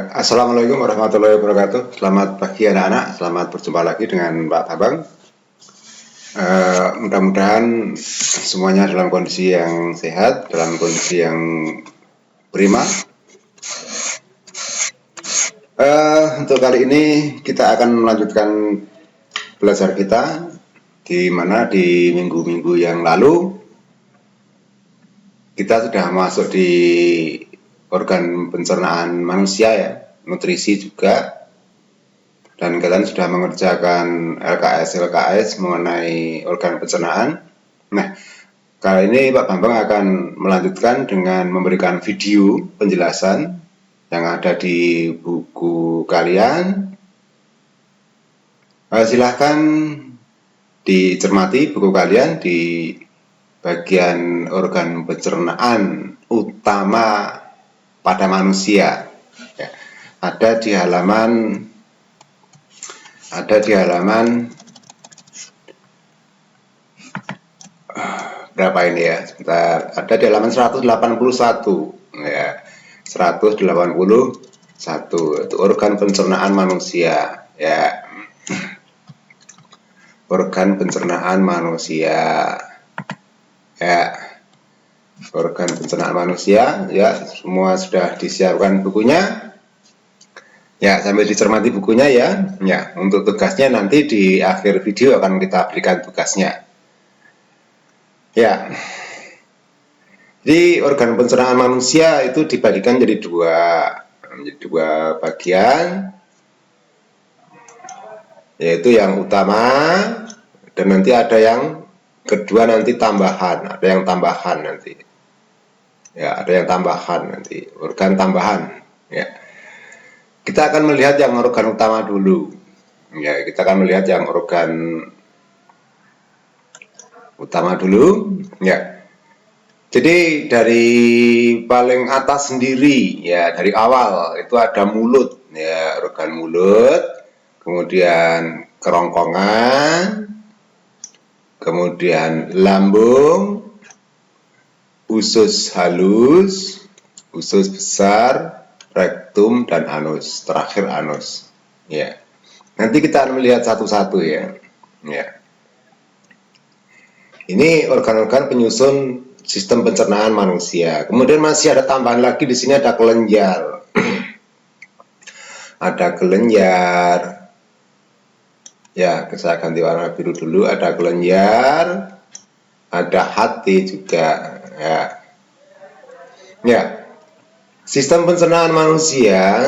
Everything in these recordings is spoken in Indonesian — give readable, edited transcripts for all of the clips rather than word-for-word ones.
Assalamualaikum warahmatullahi wabarakatuh. Selamat pagi anak-anak. Selamat berjumpa lagi dengan Pak Bambang. Mudah-mudahan semuanya dalam kondisi yang sehat, dalam kondisi yang prima. Untuk kali ini kita akan melanjutkan belajar kita, di mana di minggu-minggu yang lalu kita sudah masuk di organ pencernaan manusia ya, nutrisi juga, dan kalian sudah mengerjakan LKS mengenai organ pencernaan. Nah, kali ini Pak Bambang akan melanjutkan dengan memberikan video penjelasan yang ada di buku kalian. Silahkan dicermati buku kalian di bagian organ pencernaan utama pada manusia. Ya, ada di halaman berapa ini ya? Sebentar. Ada di halaman 181 ya. 181 itu organ pencernaan manusia ya. Organ pencernaan manusia. Ya. Organ pencernaan manusia ya, semua sudah disiapkan bukunya. Ya, sambil dicermati bukunya ya. Ya, untuk tugasnya nanti di akhir video akan kita berikan tugasnya. Ya. Jadi organ pencernaan manusia itu dibagikan jadi dua bagian, yaitu yang utama dan nanti ada yang kedua, nanti tambahan, ada yang tambahan nanti. Ya, ada yang tambahan nanti, organ tambahan. Ya. Kita akan melihat yang organ utama dulu. Ya, kita akan melihat yang organ utama dulu. Ya. Jadi dari paling atas sendiri, ya, dari awal itu ada mulut, ya, organ mulut, kemudian kerongkongan, kemudian lambung, usus halus, usus besar, rektum, dan anus. Terakhir anus. Ya. Nanti kita akan melihat satu-satu ya. Ya. Ini organ-organ penyusun sistem pencernaan manusia. Kemudian masih ada tambahan lagi, di sini ada kelenjar. Ada kelenjar. Ya, saya ganti warna biru dulu. Ada kelenjar. Ada hati juga. Ya. Ya. Sistem pencernaan manusia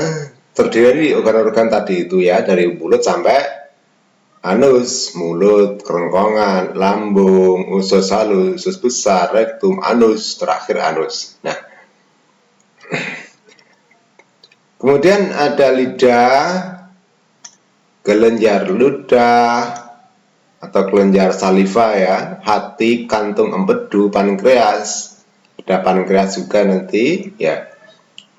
terdiri dari organ-organ tadi itu ya, dari mulut sampai anus, mulut, kerongkongan, lambung, usus halus, usus besar, rektum, anus, terakhir anus. Nah, kemudian ada lidah, kelenjar ludah atau kelenjar saliva ya, hati, kantung, empedu, pankreas. Ada pankreas juga nanti ya.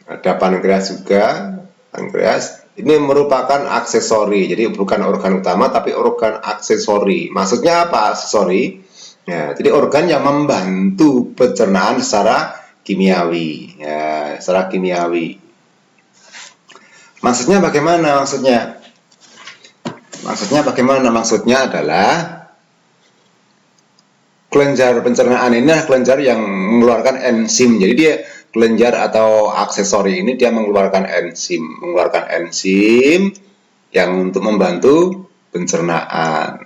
Ada pankreas juga, pankreas. Ini merupakan aksesori, jadi bukan organ utama tapi organ aksesori. Maksudnya apa aksesori? Ya, jadi organ yang membantu pencernaan secara kimiawi. Ya, secara kimiawi. Maksudnya bagaimana? Maksudnya bagaimana? Maksudnya adalah kelenjar pencernaan ini adalah kelenjar yang mengeluarkan enzim. Jadi dia kelenjar atau aksesori ini dia mengeluarkan enzim yang untuk membantu pencernaan.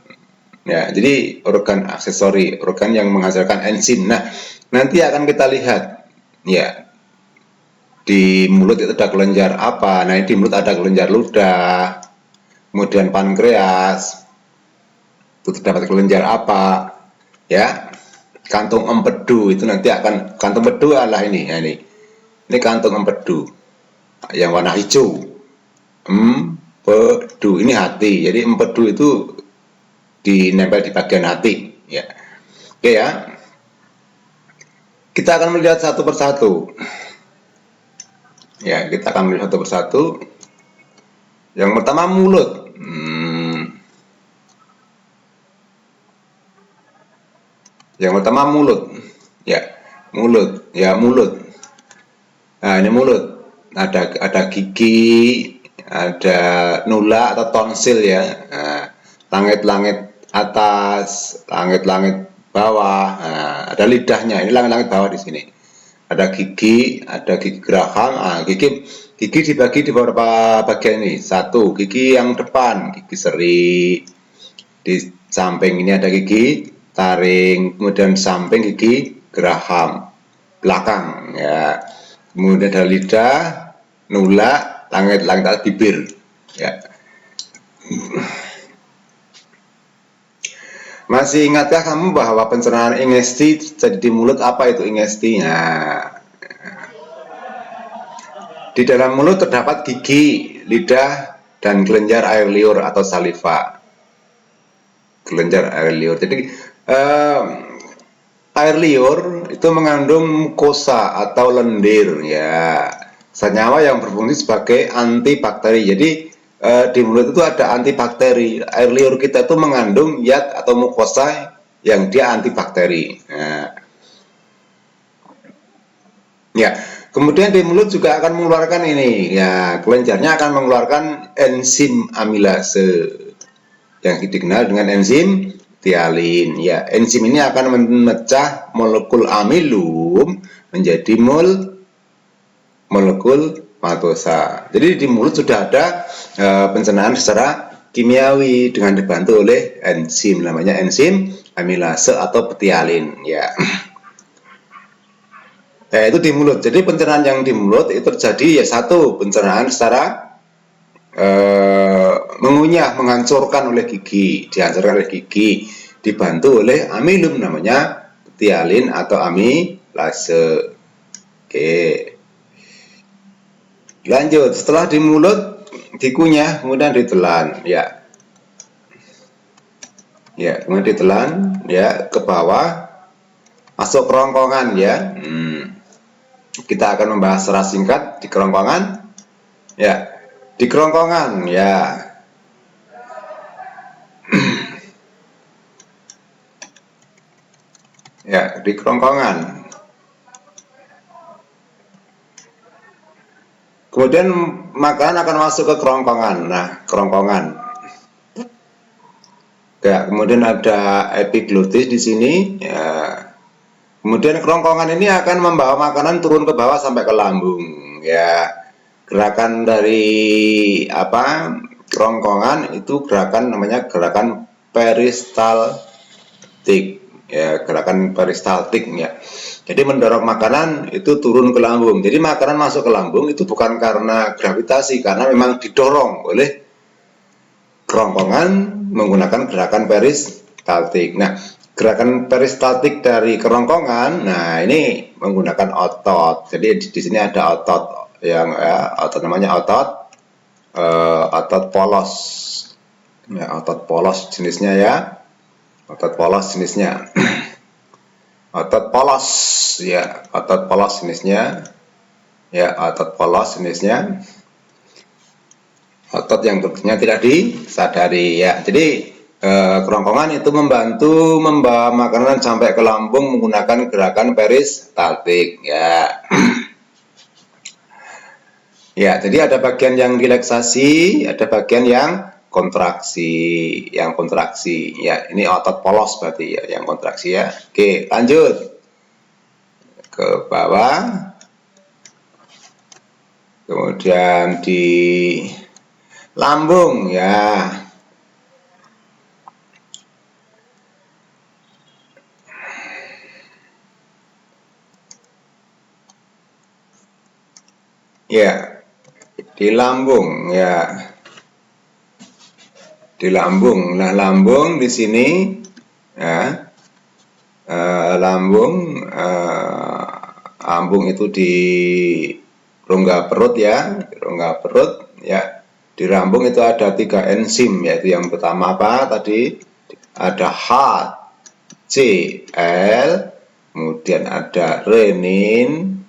Ya, jadi organ aksesori, organ yang menghasilkan enzim. Nah, nanti akan kita lihat ya. Di mulut itu ada kelenjar apa? Nah, di mulut ada kelenjar ludah. Kemudian pankreas. Itu terdapat kelenjar apa? Ya. Kantung empedu itu nanti akan, kantung empedu adalah ini ya, ini kantung empedu yang warna hijau. Empedu ini hati, jadi empedu itu dinempel di bagian hati ya. Oke ya, kita akan melihat satu persatu ya, kita akan melihat satu persatu. Yang pertama mulut. Yang pertama mulut, ya mulut. Nah, ini mulut. ada gigi, ada nula atau tonsil ya. Nah, langit-langit atas, langit-langit bawah, nah, ada lidahnya. Ini langit-langit bawah di sini. Ada gigi geraham. Nah, gigi dibagi di beberapa bagian ini. Satu, gigi yang depan, gigi seri. Di samping ini ada gigi taring, kemudian samping gigi geraham belakang ya. Kemudian ada lidah, nula, langit-langit atas bibir ya. Masih ingatkah kamu bahwa pencernaan ingesti terjadi di mulut? Apa itu ingestinya? Di dalam mulut terdapat gigi, lidah, dan kelenjar air liur atau saliva. Kelenjar air liur. Jadi air liur itu mengandung mukosa atau lendir ya, senyawa yang berfungsi sebagai antibakteri. Jadi di mulut itu ada antibakteri. Air liur kita itu mengandung zat atau mukosa yang dia antibakteri. Nah, ya, kemudian di mulut juga akan mengeluarkan ini ya, kelenjarnya akan mengeluarkan enzim amilase yang dikenal dengan enzim tialin ya. Enzim ini akan memecah molekul amilum menjadi molekul maltosa. Jadi di mulut sudah ada pencernaan secara kimiawi dengan dibantu oleh enzim, namanya enzim amilase atau petialin ya. Itu di mulut. Jadi pencernaan yang di mulut itu terjadi ya, satu, pencernaan secara mengunyah, menghancurkan oleh gigi, dihancurkan oleh gigi, dibantu oleh amilum, namanya petialin atau amilase. Oke. Lanjut, setelah di mulut dikunyah, kemudian ditelan ya. Ya, kemudian ditelan ya ke bawah, masuk kerongkongan ya. Kita akan membahas secara singkat di kerongkongan. Ya, di kerongkongan ya. Ya, di kerongkongan. Kemudian makanan akan masuk ke kerongkongan. Nah, kerongkongan. Ya, kemudian ada epiglotis di sini. Ya. Kemudian kerongkongan ini akan membawa makanan turun ke bawah sampai ke lambung. Ya, gerakan dari kerongkongan itu gerakan namanya gerakan peristaltik. Ya, gerakan peristaltik ya. Jadi mendorong makanan itu turun ke lambung. Jadi makanan masuk ke lambung itu bukan karena gravitasi, karena memang didorong oleh kerongkongan menggunakan gerakan peristaltik. Nah, gerakan peristaltik dari kerongkongan, nah ini menggunakan otot. Jadi di sini ada otot yang otot namanya otot polos. Ya, otot polos jenisnya ya. Otot polos jenisnya. Otot polos ya, otot polos jenisnya. Ya, otot polos jenisnya. Otot yang tentunya tidak disadari ya. Jadi kerongkongan itu membantu membawa makanan sampai ke lambung menggunakan gerakan peristaltik ya. Ya, jadi ada bagian yang relaksasi, ada bagian yang kontraksi. Yang kontraksi ya, ini otot polos berarti ya, yang kontraksi ya. Oke, lanjut ke bawah. Kemudian di lambung ya. Ya, di lambung ya. Di lambung. Nah, lambung di sini ya. Lambung itu di rongga perut ya, rongga perut ya. Di lambung itu ada 3 enzim, yaitu yang pertama apa tadi? Ada HCl, kemudian ada renin,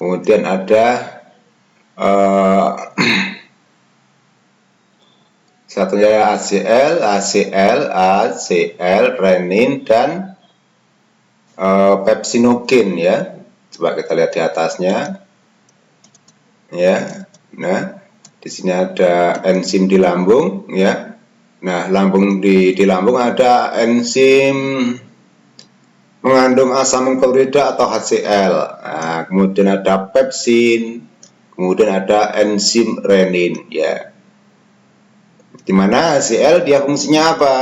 kemudian ada satunya ACL, renin, dan pepsinogen ya. Coba kita lihat di atasnya. ya. Nah, di sini ada enzim di lambung, ya. Nah, di lambung ada enzim mengandung asam klorida atau HCl. Nah, kemudian ada pepsin, kemudian ada enzim renin, ya. Di mana HCl dia fungsinya apa?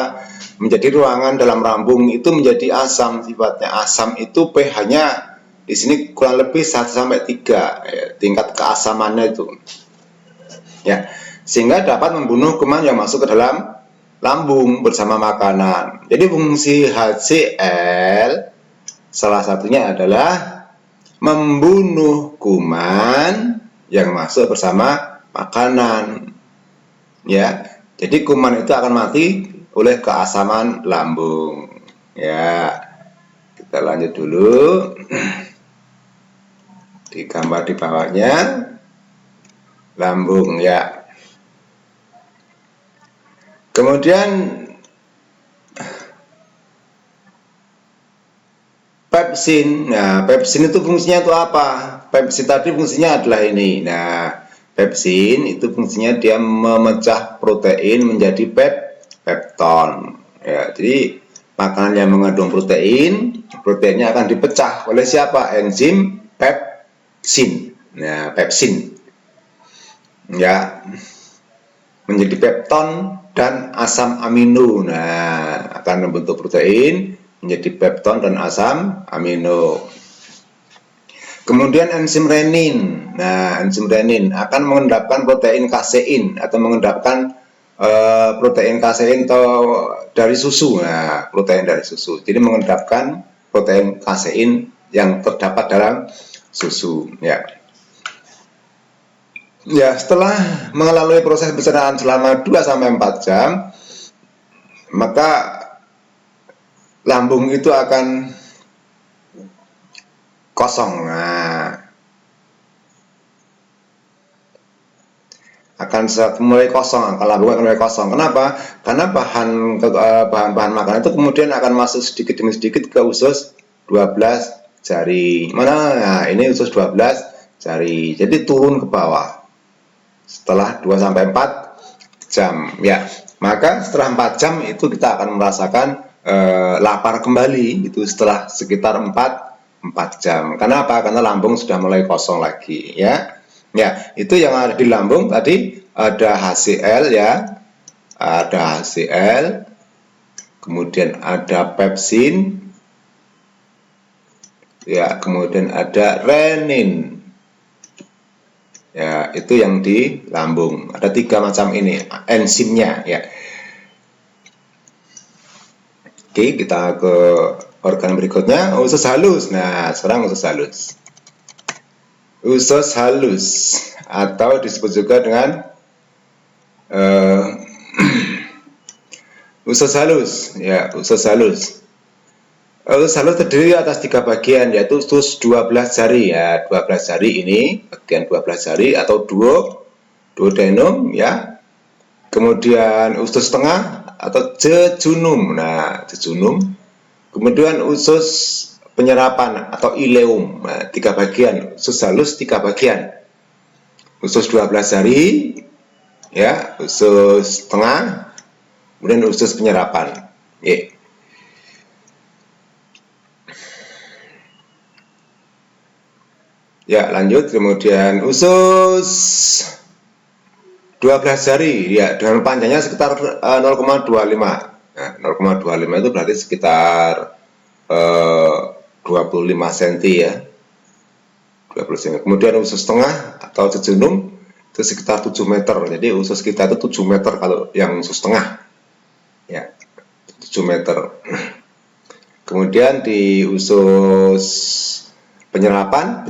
Menjadi ruangan dalam lambung itu menjadi asam sifatnya. Asam itu pH-nya di sini kurang lebih 1 sampai 3, ya, tingkat keasamannya itu. Ya, sehingga dapat membunuh kuman yang masuk ke dalam lambung bersama makanan. Jadi fungsi HCl salah satunya adalah membunuh kuman yang masuk bersama makanan. Ya, jadi kuman itu akan mati oleh keasaman lambung. Ya, kita lanjut dulu. Di gambar di bawahnya lambung, ya. Kemudian pepsin. Nah, pepsin itu fungsinya itu apa? Pepsin tadi fungsinya adalah ini. Nah, pepsin itu fungsinya dia memecah protein menjadi pepton. Ya, jadi makanan yang mengandung proteinnya akan dipecah oleh siapa? Enzim pepsin. Nah, pepsin. Ya, menjadi pepton dan asam amino. Nah, akan membentuk protein menjadi pepton dan asam amino. Kemudian enzim renin. Nah, enzim renin akan mengendapkan protein kasein atau mengendapkan protein kasein atau dari susu. Nah, protein dari susu. Jadi mengendapkan protein kasein yang terdapat dalam susu. Ya. Ya, setelah melalui proses pencernaan selama 2 sampai 4 jam, maka lambung itu akan kosong. Nah, akan mulai kosong, lambung akan mulai kosong. Kenapa? Karena bahan-bahan makanan itu kemudian akan masuk sedikit demi sedikit ke usus 12 jari. Mana? Nah, ini usus 12 jari. Jadi turun ke bawah setelah 2 sampai 4 jam, ya. Maka setelah 4 jam itu kita akan merasakan lapar kembali itu setelah sekitar 4 jam. Kenapa? Karena lambung sudah mulai kosong lagi, ya. Ya, itu yang ada di lambung tadi ada HCl, ya. Ada HCl. Kemudian ada pepsin. Ya, kemudian ada renin. Ya, itu yang di lambung. Ada 3 macam ini enzimnya, ya. Oke, kita ke organ berikutnya, usus halus. Nah, sekarang usus halus. Usus halus atau disebut juga dengan usus halus, ya, usus halus. Usus halus terdiri atas 3 bagian, yaitu usus 12 jari, ya. 12 jari ini, bagian 12 jari atau duodenum, ya. Kemudian usus tengah atau jejunum. Nah, jejunum. Kemudian usus penyerapan atau ileum. Nah, 3 bagian, usus halus 3 bagian. Usus 12 jari, ya, usus tengah, kemudian usus penyerapan. Ya. Ya, lanjut. Kemudian usus 12 jari, ya, dengan panjangnya sekitar 0,25. Nah, 0,25 itu berarti sekitar 25 cm, ya. 20 cm. Kemudian usus tengah atau jejunum itu sekitar 7 meter. Jadi usus kita itu 7 meter kalau yang usus tengah. Ya, 7 meter. Kemudian di usus penyerapan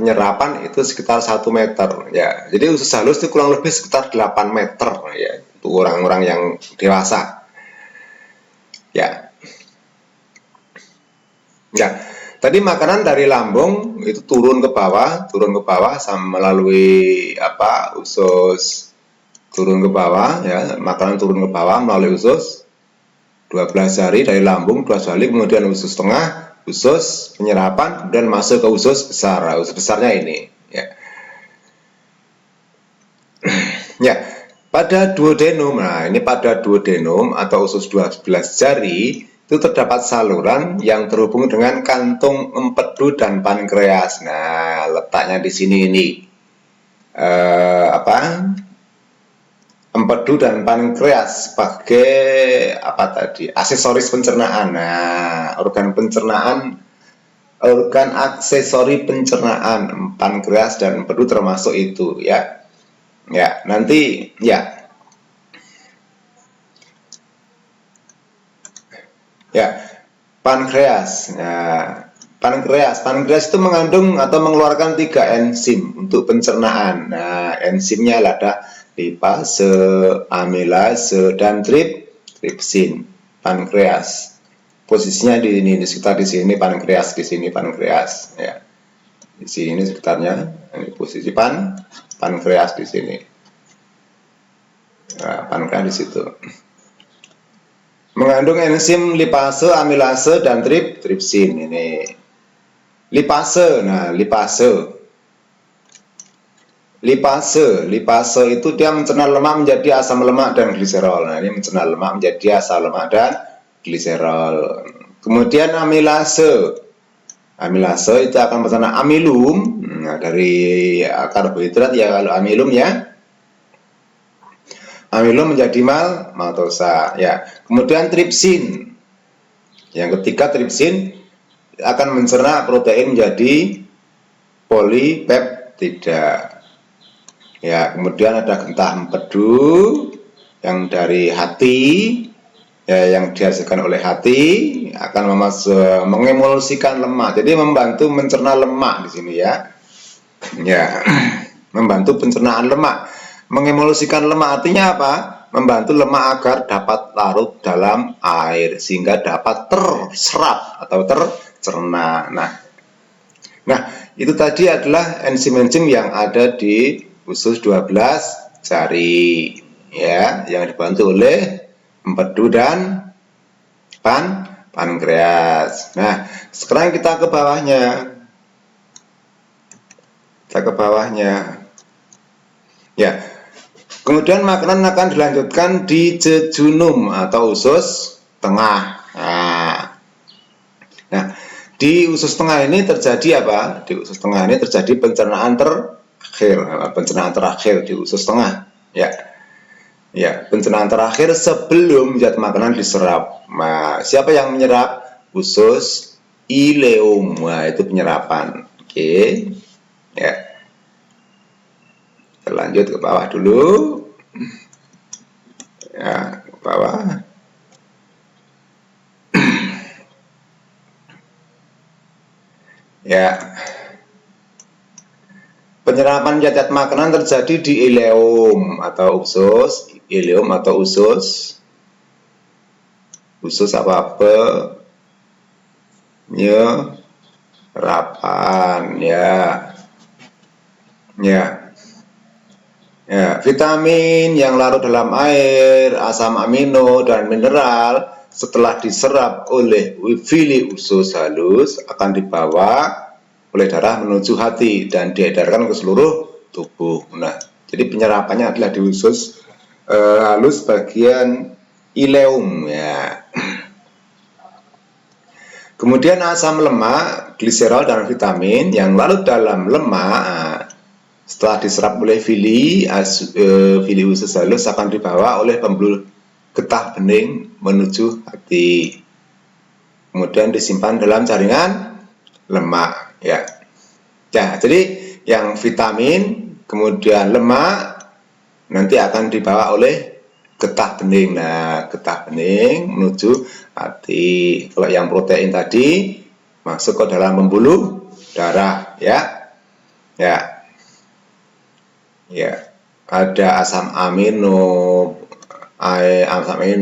itu sekitar 1 meter, ya. Jadi usus halus itu kurang lebih sekitar 8 meter, ya, untuk orang-orang yang dewasa, ya. Ya, tadi makanan dari lambung itu turun ke bawah melalui usus turun ke bawah, ya. Makanan turun ke bawah melalui usus 12 jari dari lambung, 12 jari, kemudian usus tengah, usus penyerapan, dan masuk ke usus besar. Usus besarnya ini, ya. Ya, pada duodenum, nah ini pada duodenum atau usus 12 jari itu terdapat saluran yang terhubung dengan kantung empedu dan pankreas. Nah, letaknya di sini ini apa? Empedu dan pankreas sebagai apa tadi? Aksesoris pencernaan. Nah, organ aksesori pencernaan, pankreas dan empedu termasuk itu ya. Ya, nanti ya. Ya, pankreas. Nah, pankreas itu mengandung atau mengeluarkan 3 enzim untuk pencernaan. Nah, enzimnya ada lipase, amilase, dan tripsin. Pankreas. Posisinya di sekitar di sini pankreas, di sini pankreas. Ya, di sini sekitarnya. Ini posisi pankreas di sini. Nah, pankreas di situ. Mengandung enzim lipase, amilase, dan tripsin. Ini lipase. Nah, lipase itu dia mencerna lemak menjadi asam lemak dan gliserol. Nah, ini mencerna lemak menjadi asam lemak dan gliserol. Kemudian amilase itu akan mencerna amilum. Nah, dari karbohidrat ya, kalau amilum ya. Amilum menjadi maltosa ya. Kemudian tripsin. Yang ketiga tripsin akan mencerna protein menjadi polipeptida. Ya, kemudian ada gentah empedu yang dari hati, ya, yang dihasilkan oleh hati akan mengemulsikan lemak. Jadi membantu mencerna lemak di sini ya. Ya, membantu pencernaan lemak. Mengemulsikan lemak artinya apa? Membantu lemak agar dapat larut dalam air sehingga dapat terserap atau tercerna. Nah, itu tadi adalah enzim-enzim yang ada di usus 12 jari ya, yang dibantu oleh empedu dan pankreas. Nah, sekarang kita ke bawahnya. Ya, kemudian makanan akan dilanjutkan di jejunum atau usus tengah. Nah, di usus tengah ini terjadi apa? Di usus tengah ini terjadi pencernaan terakhir di usus tengah. Ya, pencernaan terakhir sebelum zat makanan diserap. Nah, siapa yang menyerap? Usus ileum. Nah, itu penyerapan. Oke. Ya. Lanjut ke bawah dulu. Ya, ke bawah. Ya. Penyerapan zat makanan terjadi di ileum atau usus. Ileum atau usus. Usus apa? Penyerapan. Ya. Vitamin yang larut dalam air, asam amino, dan mineral setelah diserap oleh villi usus halus akan dibawa oleh darah menuju hati dan diedarkan ke seluruh tubuh. Nah, jadi penyerapannya adalah di usus halus bagian ileum ya. Kemudian asam lemak, gliserol, dan vitamin yang larut dalam lemak setelah diserap oleh villi usus halus akan dibawa oleh pembuluh getah bening menuju hati. Kemudian disimpan dalam jaringan lemak ya. Jadi yang vitamin kemudian lemak nanti akan dibawa oleh getah bening. Nah, getah bening menuju hati. Kalau yang protein tadi masuk ke dalam pembuluh darah ya. Ada asam amino,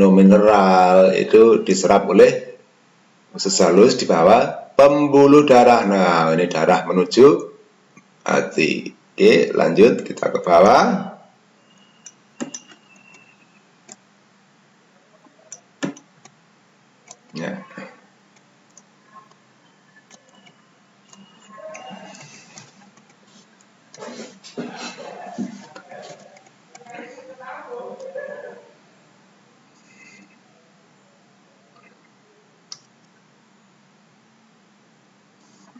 mineral itu diserap oleh usus halus di bawah pembuluh darah. Nah, ini darah menuju hati. Oke, lanjut kita ke bawah. Ya.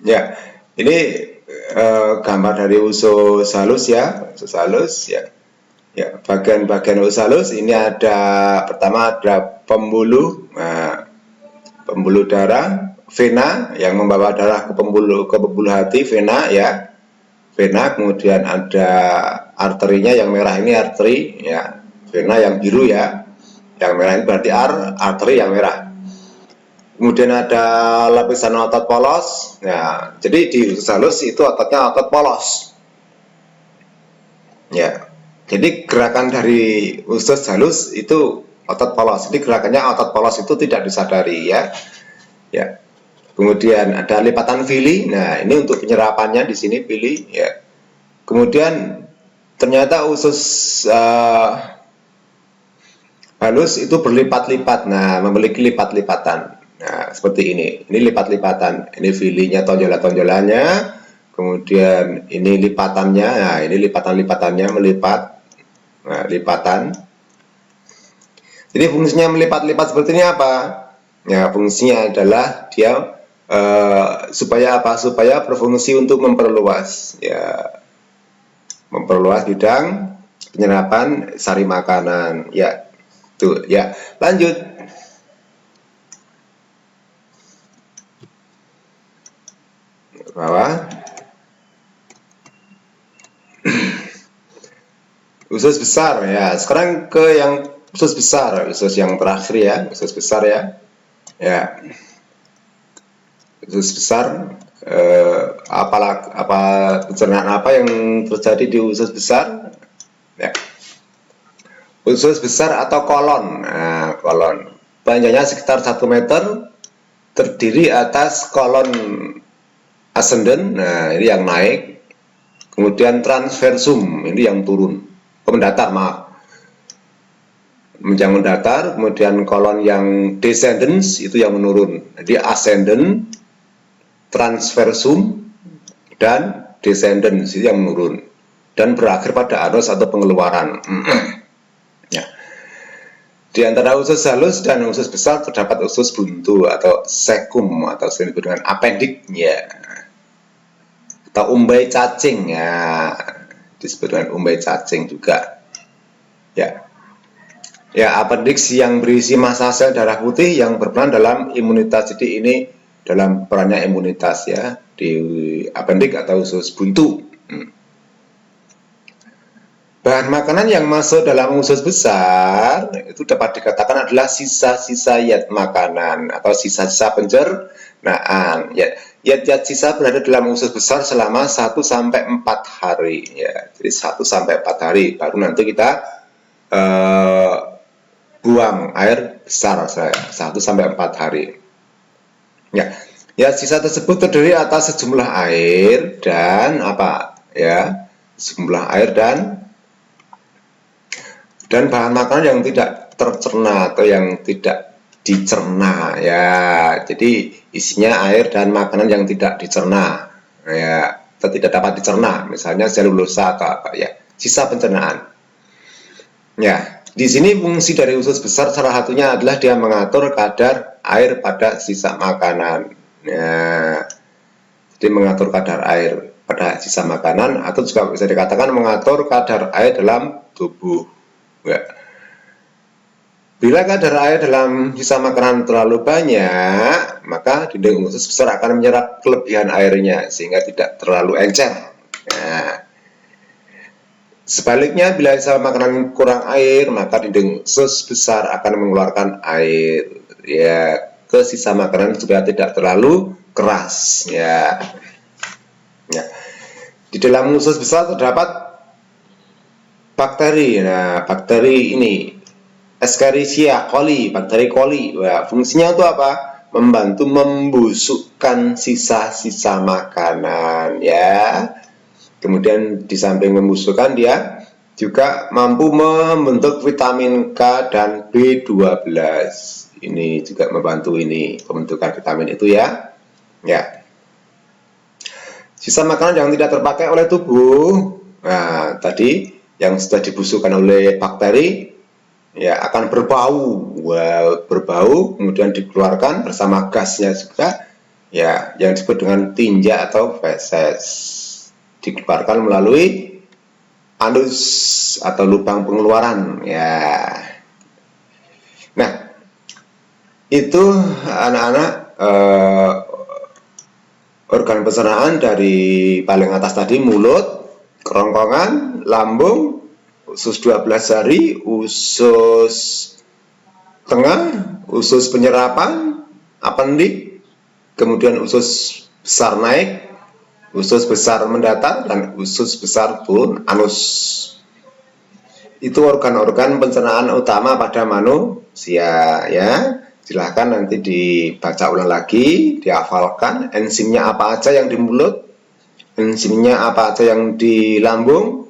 Ya, ini gambar dari usus halus ya, usus halus ya. Ya, bagian-bagian usus halus ini ada, pertama ada pembuluh, pembuluh darah, vena yang membawa darah ke pembuluh hati, vena ya, vena. Kemudian ada arterinya, yang merah ini arteri ya, vena yang biru ya, yang merah ini berarti arteri yang merah. Kemudian ada lapisan otot polos. Ya, jadi di usus halus itu ototnya otot polos. Ya, jadi gerakan dari usus halus itu otot polos. Jadi gerakannya otot polos itu tidak disadari ya. Ya. Kemudian ada lipatan villi. Nah, ini untuk penyerapannya di sini villi ya. Kemudian ternyata usus halus itu berlipat-lipat. Nah, memiliki lipat-lipatan. Nah, seperti ini. Ini lipat-lipatan. Ini villinya, tonjolan-tonjolannya. Kemudian ini lipatannya. Nah, ini lipatan-lipatannya melipat. Nah, lipatan. Jadi fungsinya melipat-lipat seperti ini apa? Ya, fungsinya adalah dia supaya apa? Supaya berfungsi untuk memperluas ya. Memperluas bidang penyerapan sari makanan. Ya. Tuh, ya. Lanjut. Bawah. Usus besar ya. Sekarang ke yang usus besar, usus yang terakhir ya, usus besar ya. Ya. Usus besar, apa pencernaan apa yang terjadi di usus besar? Ya. Usus besar atau kolon. Nah, kolon. Panjangnya sekitar 1 meter, terdiri atas kolon ascendent, nah ini yang naik, kemudian transversum, ini yang turun, mendatar, maaf, yang mendatar, kemudian kolon yang descendens itu yang menurun. Jadi ascendent, transversum, dan descendens itu yang menurun, dan berakhir pada anus atau pengeluaran. Ya. Di antara usus halus dan usus besar terdapat usus buntu atau cecum atau disebut dengan appendix ya, atau umbai cacing ya, disebut dengan umbai cacing juga ya. Ya, appendix yang berisi massa sel darah putih yang berperan dalam imunitas. Jadi ini dalam perannya imunitas ya, di appendix atau usus buntu. Bahan makanan yang masuk dalam usus besar itu dapat dikatakan adalah sisa-sisa yat makanan atau sisa-sisa pencernaan. Yat sisa berada dalam usus besar selama 1-4 hari ya. Jadi 1-4 hari baru nanti kita buang air besar 1-4 hari. Ya, sisa tersebut terdiri atas sejumlah air dan apa ya? Sejumlah air dan bahan makanan yang tidak tercerna atau yang tidak dicerna ya. Jadi isinya air dan makanan yang tidak dicerna ya, atau tidak dapat dicerna, misalnya selulosa atau apa ya, sisa pencernaan. Ya, di sini fungsi dari usus besar salah satunya adalah dia mengatur kadar air pada sisa makanan. Ya, jadi mengatur kadar air pada sisa makanan, atau juga bisa dikatakan mengatur kadar air dalam tubuh. Ya. Bila kadar air dalam sisa makanan terlalu banyak, maka dinding usus besar akan menyerap kelebihan airnya sehingga tidak terlalu encer. Nah, sebaliknya, bila sisa makanan kurang air, maka dinding usus besar akan mengeluarkan air ya ke sisa makanan supaya tidak terlalu keras ya. Ya. Di dalam usus besar terdapat bakteri. Nah, bakteri ini Escherichia coli, bakteri coli. Nah, fungsinya itu apa? Membantu membusukkan sisa-sisa makanan ya. Kemudian di samping membusukkan, dia juga mampu membentuk vitamin K dan B12. Ini juga membantu ini pembentukan vitamin itu ya. Ya. Sisa makanan yang tidak terpakai oleh tubuh, nah tadi yang sudah dibusukkan oleh bakteri ya akan berbau, kemudian dikeluarkan bersama gasnya juga ya, yang disebut dengan tinja atau feses, dikeluarkan melalui anus atau lubang pengeluaran ya. Nah, itu anak-anak organ pencernaan dari paling atas tadi, mulut, kerongkongan, lambung, usus 12 jari, usus tengah, usus penyerapan, apendik, kemudian usus besar naik, usus besar mendatar, dan usus besar turun, anus. Itu organ-organ pencernaan utama pada manusia ya. Silahkan nanti dibaca ulang lagi, dihafalkan enzimnya apa aja yang di mulut, enzimnya apa aja yang di lambung,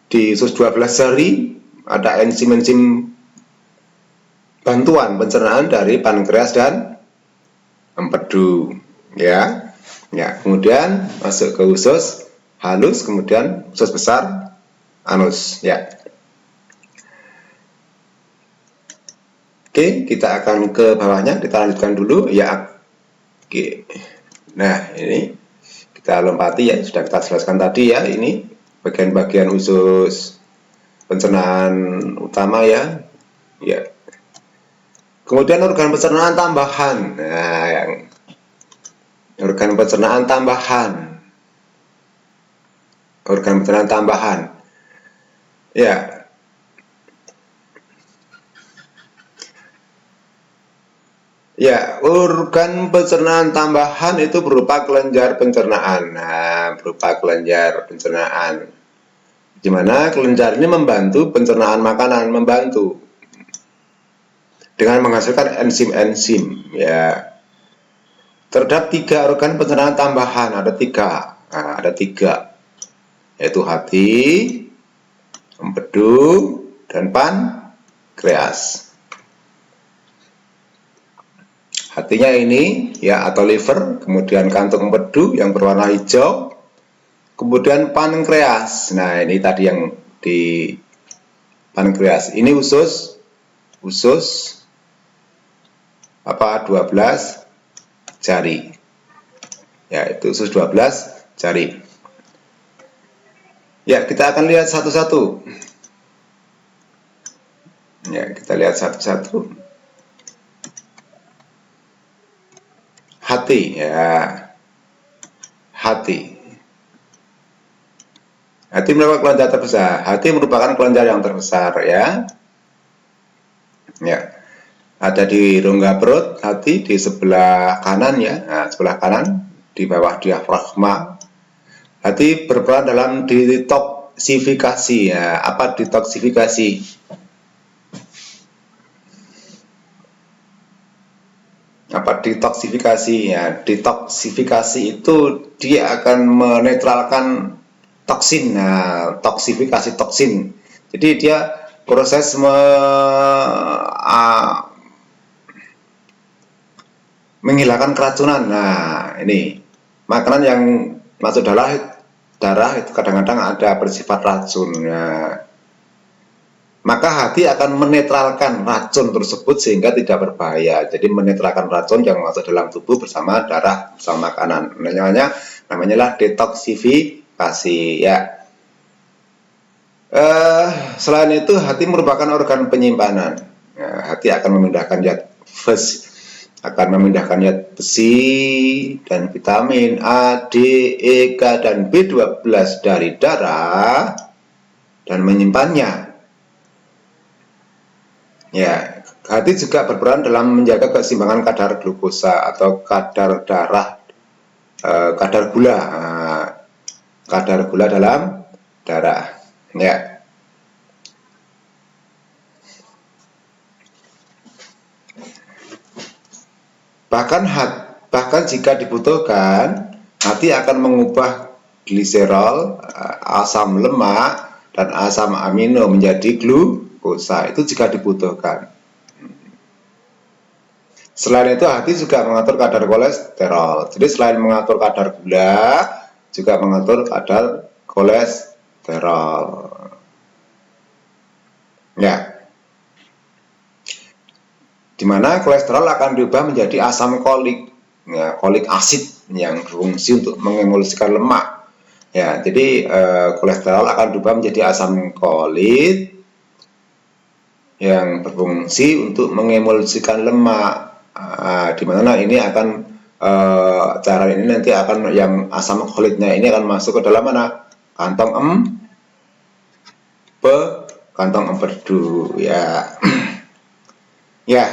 di usus 12 jari ada enzim-enzim bantuan pencernaan dari pankreas dan empedu ya. Ya, kemudian masuk ke usus halus, kemudian usus besar, anus ya. Oke, kita akan ke bawahnya, kita lanjutkan dulu ya. Oke. Nah, ini kita lompati ya, sudah kita jelaskan tadi ya, ini bagian-bagian usus pencernaan utama ya. Ya. Kemudian organ pencernaan tambahan. Nah, yang organ pencernaan tambahan. Organ pencernaan tambahan. Ya. Ya, organ pencernaan tambahan itu berupa kelenjar pencernaan. Nah, berupa kelenjar pencernaan. Di mana kelenjar ini membantu pencernaan makanan, membantu dengan menghasilkan enzim-enzim. Ya, terdapat 3 organ pencernaan tambahan, ada 3. Nah, ada 3, yaitu hati, empedu, dan pankreas. Hatinya ini ya atau liver, kemudian kantung empedu yang berwarna hijau, kemudian pankreas. Nah, ini tadi yang di pankreas. Ini usus apa 12 jari. Ya, itu usus 12 jari. Ya, kita akan lihat satu-satu. Ya, kita lihat satu-satu. Hati ya. Hati merupakan kelenjar terbesar. Hati merupakan kelenjar yang terbesar ya. Ya. Ada di rongga perut, hati di sebelah kanan ya. Nah, sebelah kanan di bawah diafragma. Hati berperan dalam detoksifikasi ya. Apa detoksifikasi? Apa detoksifikasi ya? Detoksifikasi itu dia akan menetralkan toksin. Nah, toksifikasi toksin. Jadi dia proses menghilangkan keracunan. Nah, ini makanan yang masuk darah itu kadang-kadang ada bersifat racun. Nah, maka hati akan menetralkan racun tersebut sehingga tidak berbahaya. Jadi menetralkan racun yang masuk dalam tubuh bersama darah, bersama makanan. Namanya lah detoksifikasi ya. Selain itu, hati merupakan organ penyimpanan. Nah, hati akan memindahkan zat besi dan vitamin A, D, E, K, dan B12 dari darah dan menyimpannya. Ya, hati juga berperan dalam menjaga keseimbangan kadar glukosa atau kadar darah, kadar gula dalam darah. Ya. Bahkan jika dibutuhkan, hati akan mengubah gliserol, asam lemak, dan asam amino menjadi glukosa. Itu jika dibutuhkan. Selain itu, hati juga mengatur kadar kolesterol. Jadi selain mengatur kadar gula, juga mengatur kadar kolesterol. Ya. Di mana kolesterol akan diubah menjadi asam kolik. ya, folik acid yang berfungsi untuk mengemulsikan lemak. Ya, jadi kolesterol akan berubah menjadi asam kolit yang berfungsi untuk mengemulsikan lemak. Di mana ini akan cara ini nanti akan yang asam kolitnya ini akan masuk ke dalam mana? Kantong kantong empedu ya. Ya,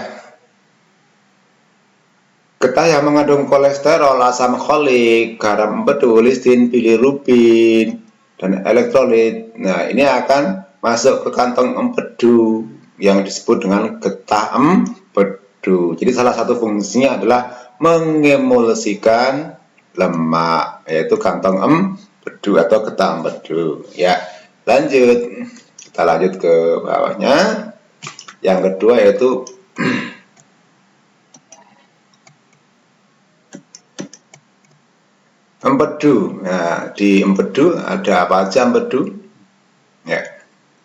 getah yang mengandung kolesterol, asam kolik, garam empedu, listin, bilirubin, dan elektrolit. Nah, ini akan masuk ke kantong empedu yang disebut dengan getah empedu. Jadi salah satu fungsinya adalah mengemulsikan lemak, yaitu kantong empedu atau getah empedu. Ya, lanjut. Kita lanjut ke bawahnya. Yang kedua yaitu empedu. Nah, di empedu ada apa aja empedu? Ya.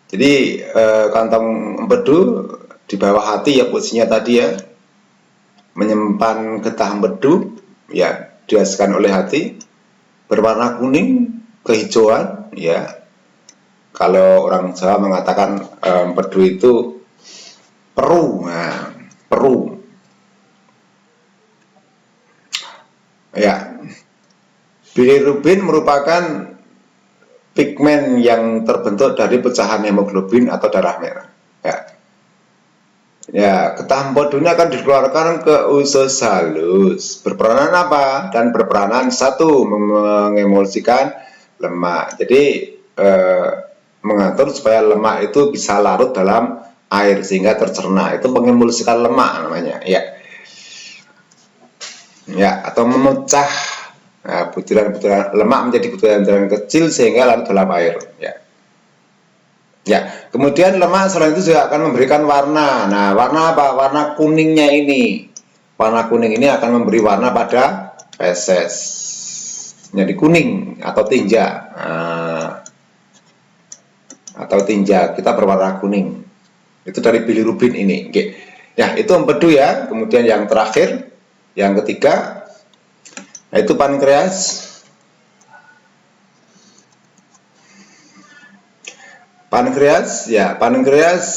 Jadi kantong empedu di bawah hati ya posisinya tadi ya, menyimpan getah empedu ya, dihasilkan oleh hati, berwarna kuning kehijauan ya. Kalau orang Jawa mengatakan empedu itu peru. Nah, peru. Ya. Bilirubin merupakan pigmen yang terbentuk dari pecahan hemoglobin atau darah merah. Ya, ya, getah empedu ini akan dikeluarkan ke usus halus. Berperanan apa? Dan berperanan satu mengemulsikan lemak. Jadi mengatur supaya lemak itu bisa larut dalam air sehingga tercerna. Itu mengemulsikan lemak namanya. Ya, ya, atau memecah butiran-butiran lemak menjadi butiran-butiran kecil sehingga larut dalam air. Ya. Ya, kemudian lemak selain itu juga akan memberikan warna. Nah, warna apa? Warna kuningnya ini. Warna kuning ini akan memberi warna pada feses. Jadi kuning atau tinja. Atau tinja, kita berwarna kuning. Itu dari bilirubin ini. Oke. Ya, itu empedu ya. Kemudian yang terakhir, yang ketiga, yaitu pankreas. Pankreas, ya, pankreas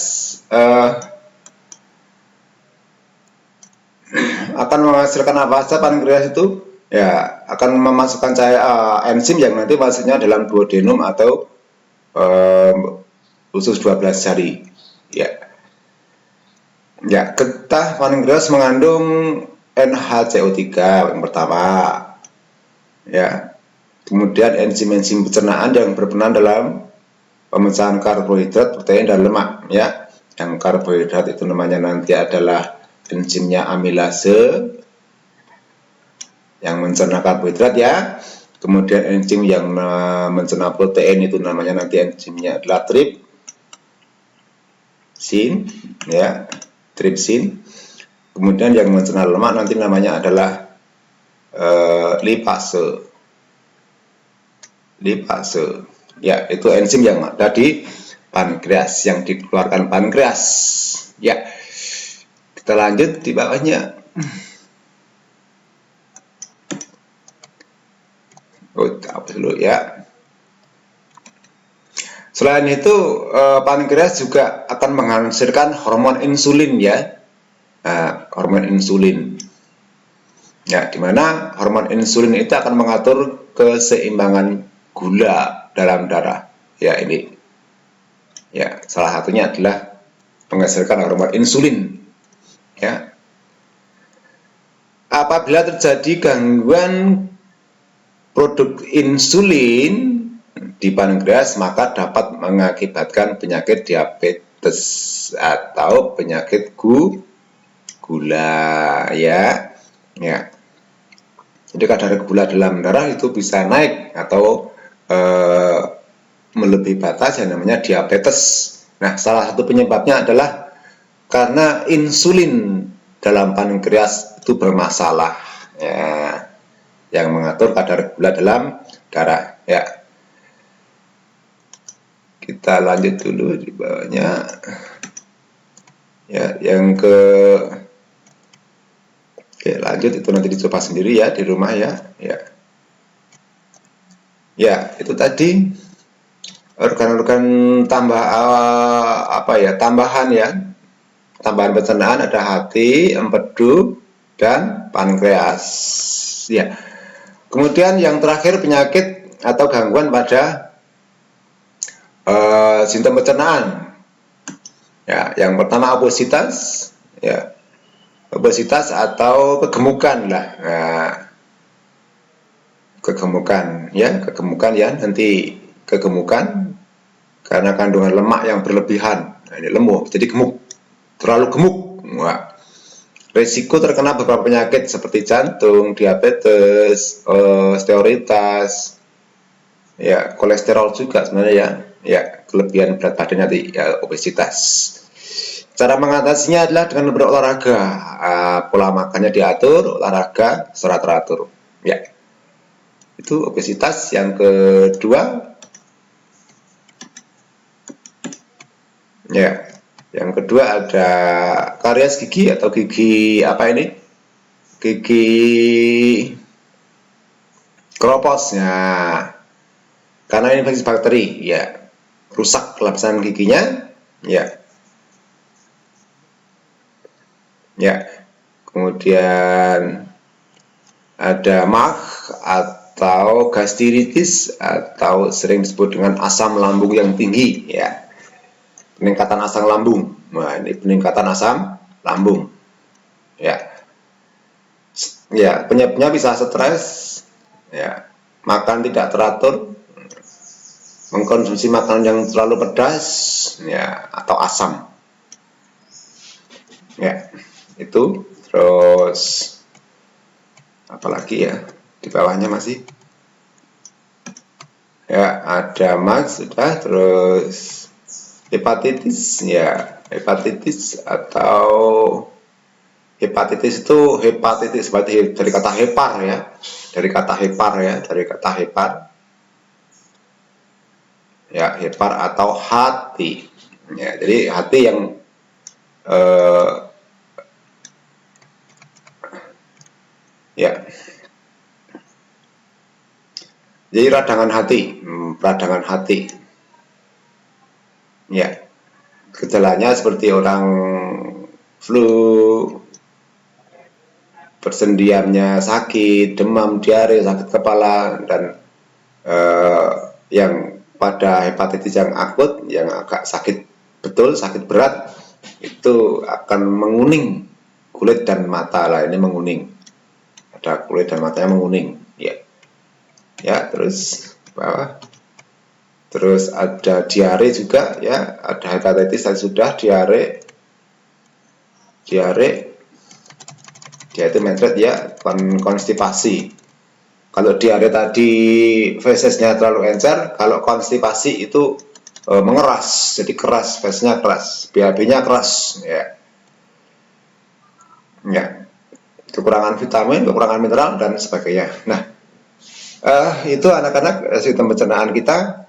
akan menghasilkan apa saja pankreas itu? Ya, akan memasukkan enzim yang nanti masuknya dalam duodenum atau usus 12 jari. Ya. Ya, getah pankreas mengandung NHCO3 yang pertama. Ya. Kemudian enzim-enzim pencernaan yang berperan dalam pemecahan karbohidrat, protein, dan lemak ya. Yang karbohidrat itu namanya nanti adalah enzimnya amilase yang mencerna karbohidrat ya. Kemudian enzim yang mencerna protein itu namanya nanti enzimnya adalah tripsin ya, tripsin. Kemudian yang mencerna lemak nanti namanya adalah lipase. Lipase. Ya, itu enzim yang ada di pankreas, yang dikeluarkan pankreas. Ya, kita lanjut di bawahnya. Hapus dulu ya. Selain itu, pankreas juga akan menghasilkan hormon insulin ya. Hormon insulin. Ya, di mana hormon insulin itu akan mengatur keseimbangan gula dalam darah. Ya, ini. Ya, salah satunya adalah menghasilkan hormon insulin. Ya. Apabila terjadi gangguan produk insulin di pankreas, maka dapat mengakibatkan penyakit diabetes atau penyakit gula ya. Ya. Jadi kadar gula dalam darah itu bisa naik atau melebihi batas yang namanya diabetes. Nah, salah satu penyebabnya adalah karena insulin dalam pankreas itu bermasalah ya, yang mengatur kadar gula dalam darah ya. Kita lanjut dulu di bawahnya ya, yang Oke, lanjut, itu nanti dicoba sendiri ya di rumah ya. Ya, itu tadi organ-organ tambahan ya. Tambahan pencernaan ada hati, empedu, dan pankreas. Ya. Kemudian yang terakhir penyakit atau gangguan pada sistem pencernaan. Ya, yang pertama obesitas, ya. Obesitas atau kegemukan lah. Nah, kegemukan ya, nanti kegemukan karena kandungan lemak yang berlebihan. Nah, ini lemuk, jadi gemuk, terlalu gemuk. Wah. Risiko terkena beberapa penyakit seperti jantung, diabetes, osteoaritas, ya kolesterol juga sebenarnya ya kelebihan berat badan nanti ya obesitas. Cara mengatasinya adalah dengan berolahraga, pola makannya diatur, olahraga secara teratur. Ya, itu obesitas. Yang kedua, ya, yang kedua ada karies gigi atau gigi apa ini? Gigi keroposnya. Karena infeksi bakteri, ya, rusak lapisan giginya, ya. Ya, kemudian ada MAG atau gastritis atau sering disebut dengan asam lambung yang tinggi, ya. Peningkatan asam lambung. Nah, ini peningkatan asam lambung. Ya. Ya, penyebabnya bisa stres, ya, makan tidak teratur, mengkonsumsi makanan yang terlalu pedas, ya, atau asam. Ya. Itu terus apalagi ya di bawahnya masih ya ada MAG sudah, terus hepatitis ya, hepatitis atau hepatitis itu hepatitis berarti dari kata hepar ya, dari kata hepar ya, hepar atau hati ya, jadi hati yang ya, jadi radangan hati, ya, gejalanya seperti orang flu, persendiannya sakit, demam, diare, sakit kepala, dan yang pada hepatitis yang akut, yang agak sakit betul, sakit berat, itu akan menguning kulit dan mata lah, ini menguning, ada kulit dan matanya menguning, ya, ya, terus bawah, terus ada diare juga, ya, ada hepatitis dan sudah diare itu mentret ya, konstipasi. Kalau diare tadi fesesnya terlalu encer, kalau konstipasi itu mengeras, jadi keras, fesesnya keras, BAB-nya keras, ya. Ya, kekurangan vitamin, kekurangan mineral, dan sebagainya. Nah, itu anak-anak sistem pencernaan kita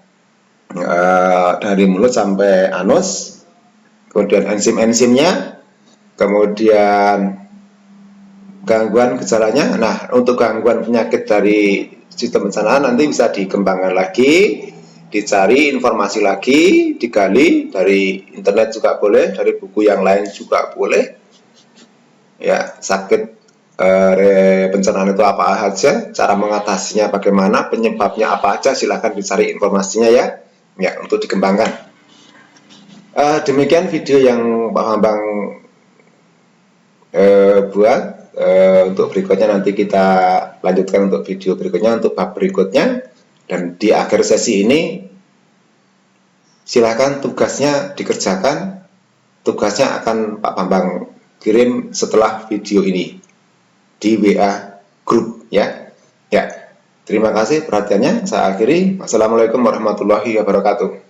dari mulut sampai anus, kemudian enzim-enzimnya, kemudian gangguan gejalanya. Nah, untuk gangguan penyakit dari sistem pencernaan nanti bisa dikembangkan lagi, dicari informasi lagi, digali dari internet juga boleh, dari buku yang lain juga boleh. Ya, sakit pencernaan itu apa aja, cara mengatasinya bagaimana, penyebabnya apa aja, silahkan dicari informasinya ya, ya, untuk dikembangkan. Demikian video yang Pak Bambang buat. Untuk berikutnya nanti kita lanjutkan untuk video berikutnya, untuk bab berikutnya, dan di akhir sesi ini silahkan tugasnya dikerjakan. Tugasnya akan Pak Bambang kirim setelah video ini di WA grup ya. Ya, terima kasih perhatiannya. Saya akhiri. Wassalamualaikum warahmatullahi wabarakatuh.